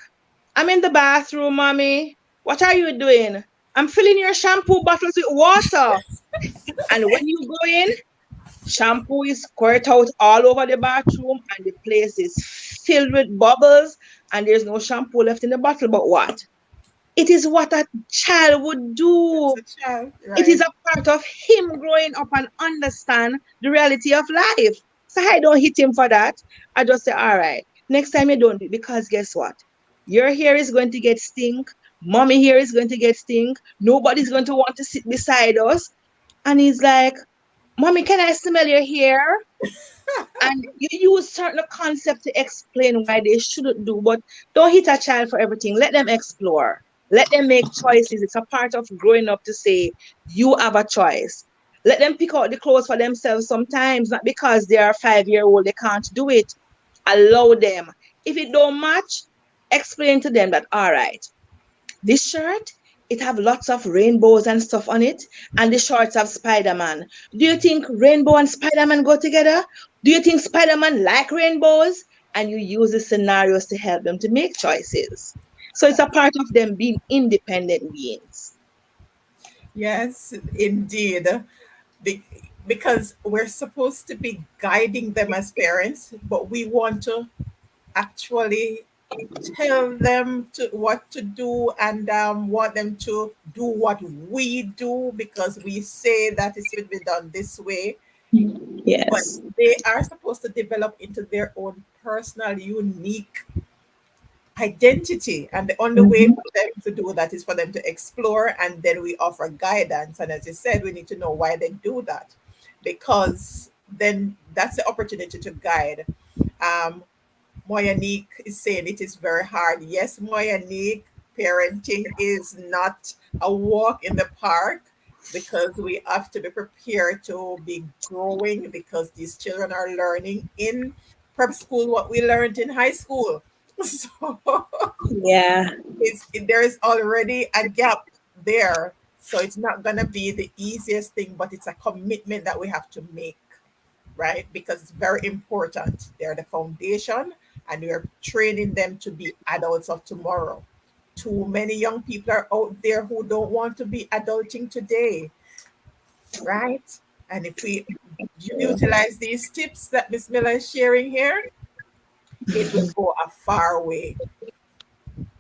I'm in the bathroom, mommy. What are you doing? I'm filling your shampoo bottles with water. And when you go in, shampoo is squirt out all over the bathroom, and the place is filled with bubbles, and there's no shampoo left in the bottle. But what? It is what a child would It's do. a child, It is right? a part of him growing up and understand the reality of life. So I don't hit him for that. I just say, all right, next time you don't do it, because guess what? Your hair is going to get stink. Mommy hair is going to get stink. Nobody's going to want to sit beside us. And he's like, Mommy, can I smell your hair? And you use certain concept to explain why they shouldn't do, but don't hit a child for everything. Let them explore. Let them make choices. It's a part of growing up to say you have a choice. Let them pick out the clothes for themselves sometimes, not because they are 5 year old, they can't do it. Allow them. If it don't match, explain to them that all right, this shirt, it have lots of rainbows and stuff on it, and the shorts have Spider-Man. Do you think rainbow and Spider-Man go together? Do you think Spider-Man like rainbows? And you use the scenarios to help them to make choices. So it's a part of them being independent beings. Yes, indeed. Be- because we're supposed to be guiding them as parents, but we want to actually tell them to what to do and want them to do what we do because we say that it should be done this way. But Yes. they are supposed to develop into their own personal, unique identity. And the only way Mhm. for them to do that is for them to explore, and then we offer guidance. And as you said, we need to know why they do that, because then that's the opportunity to guide. Um, Moyanique is saying it is very hard. Yes, Moyanique, parenting is not a walk in the park because we have to be prepared to be growing because these children are learning in prep school what we learned in high school. So Yeah. there is already a gap there. So it's not going to be the easiest thing, but it's a commitment that we have to make, right? Because it's very important. They're the foundation, and we're training them to be adults of tomorrow. Too many young people are out there who don't want to be adulting today, right? And if we utilize these tips that Miss Miller is sharing here, it will go a far way.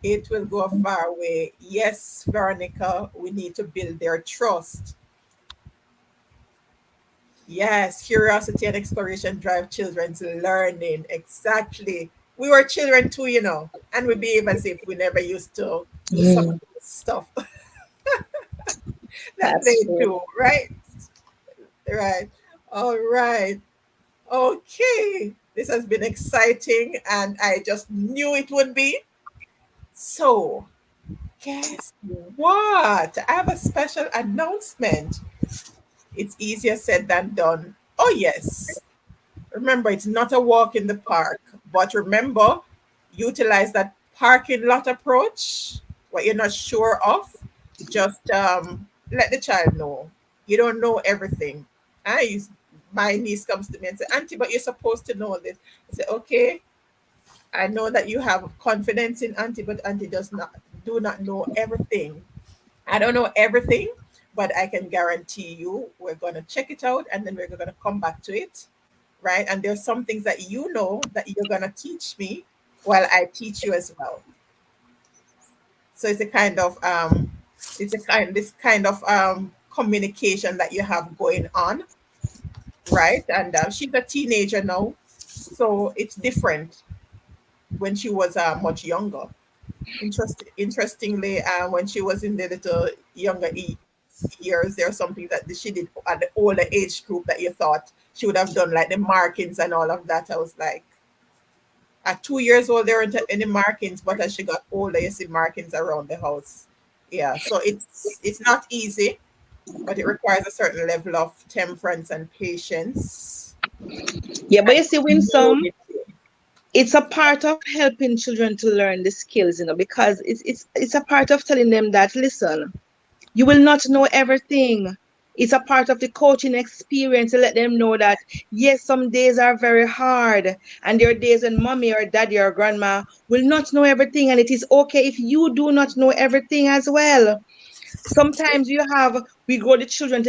It will go a far way. Yes, Veronica, we need to build their trust. Yes, curiosity and exploration drive children's learning. Exactly. We were children too, and we behave as if we never used to do some of Mm, the stuff that that's they true. do, right? Right. All right. Okay. This has been exciting, and I just knew it would be. So, guess what? I have a special announcement. It's easier said than done. Oh, yes. Remember, it's not a walk in the park, but remember, utilize that parking lot approach. What you're not sure of, just let the child know. You don't know everything. I used, my niece comes to me and say, Auntie, but you're supposed to know this. I say, okay, I know that you have confidence in Auntie, but Auntie does not do not know everything. I don't know everything, but I can guarantee you we're gonna check it out and then we're gonna come back to it. Right. And there's some things that you know that you're gonna teach me while I teach you as well. So it's a kind of this kind of communication that you have going on, right? And she's a teenager now, so it's different when she was much younger. Interestingly, when she was in the little younger years, there are something that she did at the older age group that you thought she would have done, like the markings and all of that. I was like, at 2 years old, there weren't any markings, but as she got older, you see markings around the house. Yeah, so it's not easy, but it requires a certain level of temperance and patience Yeah, but you and see, Winsome, humility. it's a part of helping children to learn the skills, because it's a part of telling them that, listen, you will not know everything. It's a part of the coaching experience to let them know that, yes, some days are very hard, and there are days when mommy or daddy or grandma will not know everything, and it is okay if you do not know everything as well. Sometimes we grow the children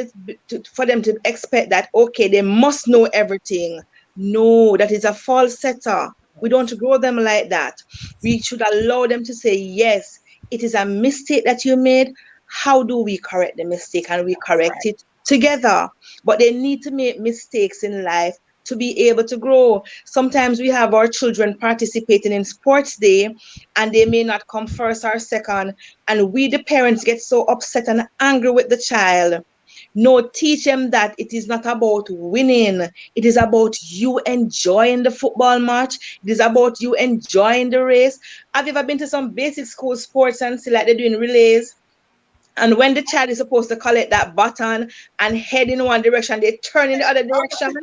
for them to expect that, okay, they must know everything. No, that is a false setter. We don't grow them like that. We should allow them to say, yes, it is a mistake that you made. How do we correct the mistake? And we That's correct right. it together. But they need to make mistakes in life to be able to grow. Sometimes we have our children participating in sports day, and they may not come first or second, and we, the parents, get so upset and angry with the child. No, teach them that it is not about winning. It is about you enjoying the football match. It is about you enjoying the race. Have you ever been to some basic school sports and see like they're doing relays? And when the child is supposed to collect that button and head in one direction, they turn in the other direction.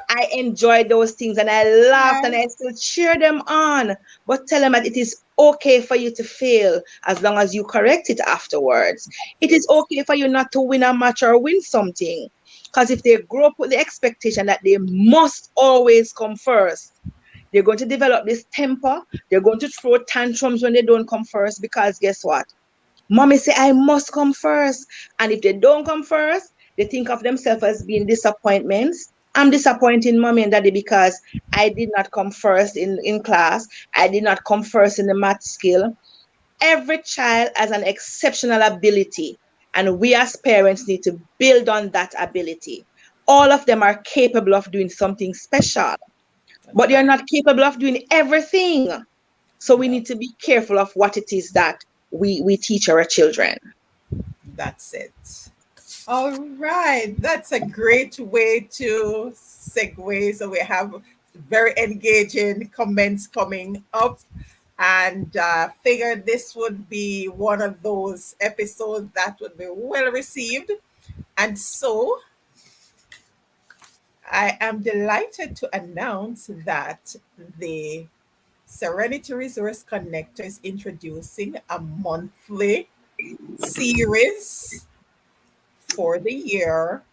I enjoy those things and I laughed and I Yes, still cheer them on. But tell them that it is okay for you to fail as long as you correct it afterwards. It is it. okay for you not to win a match or win something. Because if they grow up with the expectation that they must always come first, they're going to develop this temper. They're going to throw tantrums when they don't come first, because guess what? Mommy say I must come first. And if they don't come first, they think of themselves as being disappointments. I'm disappointing mommy and daddy because I did not come first in class. I did not come first in the math skill. Every child has an exceptional ability, and we as parents need to build on that ability. All of them are capable of doing something special, but That's they are right. not capable of doing everything. So we No, need to be careful of what it is that we teach our children. that's it. All right, that's a great way to segue. So we have very engaging comments coming up, and figured this would be one of those episodes that would be well received. And so I am delighted to announce that the Serenity Resource Connector is introducing a monthly series for the year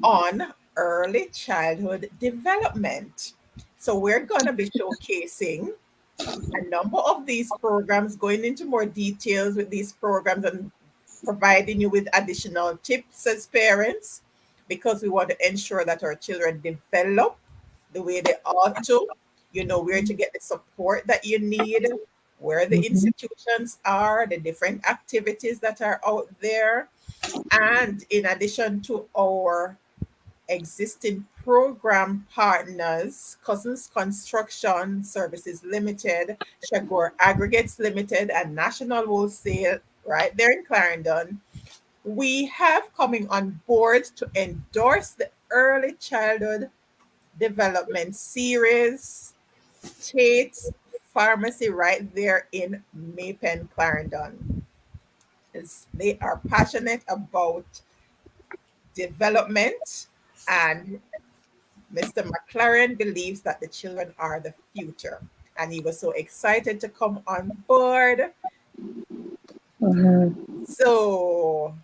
on early childhood development. So we're going to be showcasing a number of these programs, going into more details with these programs and providing you with additional tips as parents, because we want to ensure that our children develop the way they ought to. You know where to get the support that you need, where the Mhm. institutions are, the different activities that are out there. And in addition to our existing program partners, Cousins Construction Services Limited, Sha-Gore Aggregates Limited, and National Wholesale, right there in Clarendon, we have coming on board to endorse the Early Childhood Development Series, Tate's Pharmacy, right there in Maypen, Clarendon. They are passionate about development, and Mr. McLaren believes that the children are the future. And he was so excited to come on board. Mhm. So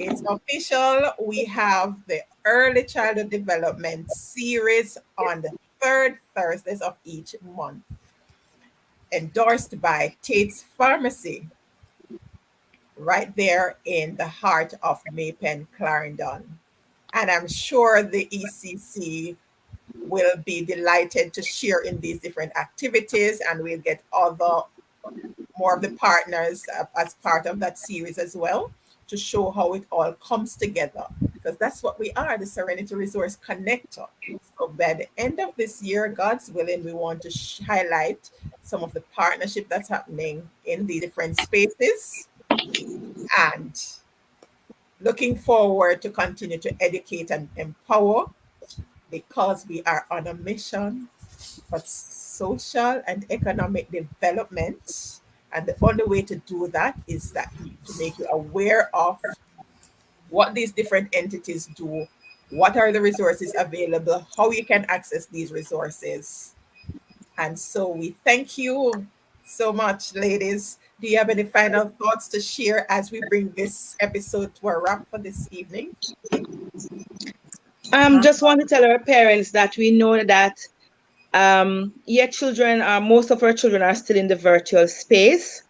It's official. We have the Early Childhood Development series on the third Thursdays of each month, endorsed by Tate's Pharmacy, right there in the heart of Maypen, Clarendon. And I'm sure the ECC will be delighted to share in these different activities, and we'll get other more of the partners as part of that series as well to show how it all comes together, because that's what we are, the Serenity Resource Connector. So by the end of this year, God's willing, we want to highlight some of the partnership that's happening in these different spaces, and looking forward to continue to educate and empower, because we are on a mission for social and economic development. And the only way to do that is that to make you aware of what these different entities do, what are the resources available, how you can access these resources. And so we thank you so much, ladies. Do you have any final thoughts to share as we bring this episode to a wrap for this evening? Just want to tell our parents that we know that yet children are most of our children are still in the virtual space,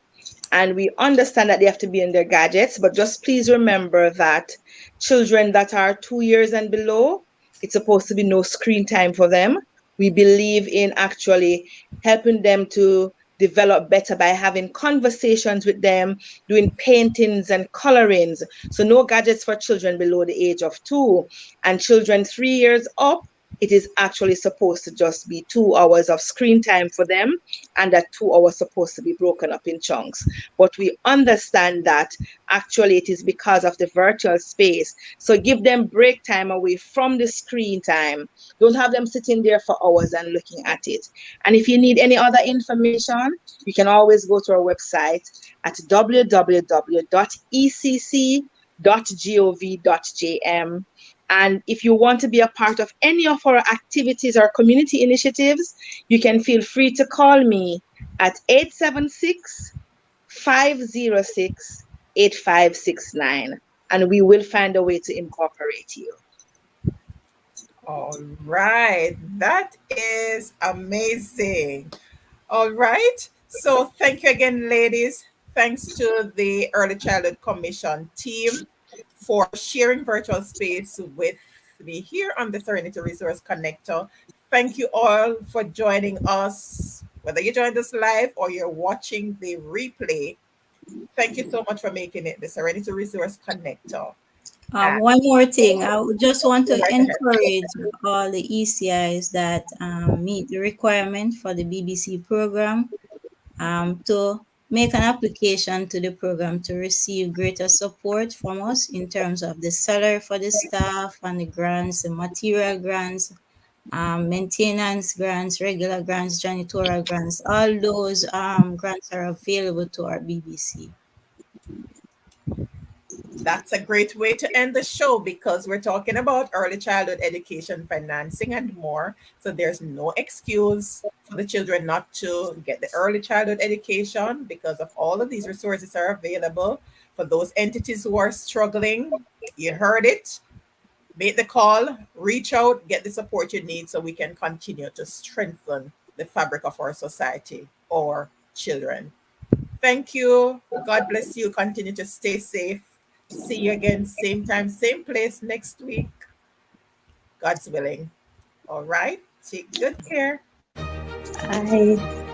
and we understand that they have to be in their gadgets, but just please remember that children that are 2 years and below, it's supposed to be no screen time for them. We believe in actually helping them to develop better by having conversations with them, doing paintings and colorings. So no gadgets for children below the age of 2. And children 3 years up, it is actually supposed to just be 2 hours of screen time for them, and that 2 hours supposed to be broken up in chunks. But we understand that actually it is because of the virtual space. So give them break time away from the screen time. Don't have them sitting there for hours and looking at it. And if you need any other information, you can always go to our website at www.ecc.gov.jm. And if you want to be a part of any of our activities or community initiatives, you can feel free to call me at 876-506-8569, and we will find a way to incorporate you. All right. That is amazing. All right. So thank you again, ladies. Thanks to the Early Childhood Commission team for sharing virtual space with me here on the Serenity Resource Connector. Thank you all for joining us, whether you joined us live or you're watching the replay. Thank you so much for making it the Serenity Resource Connector. And One more thing, I would just want go to right ahead. encourage all the ECIs that meet the requirement for the BBC program to make an application to the program to receive greater support from us in terms of the salary for the staff and the grants, the material grants, maintenance grants, regular grants, janitorial grants. All those grants are available to our BBC. That's a great way to end the show, because we're talking about early childhood education, financing, and more. So there's no excuse for the children not to get the early childhood education, because of all of these resources are available for those entities who are struggling. You heard it. Make the call, reach out, get the support you need so we can continue to strengthen the fabric of our society, our children. Thank you. God bless you. Continue to stay safe. See you again, same time, same place next week. God's willing. All right. Take good care. Bye.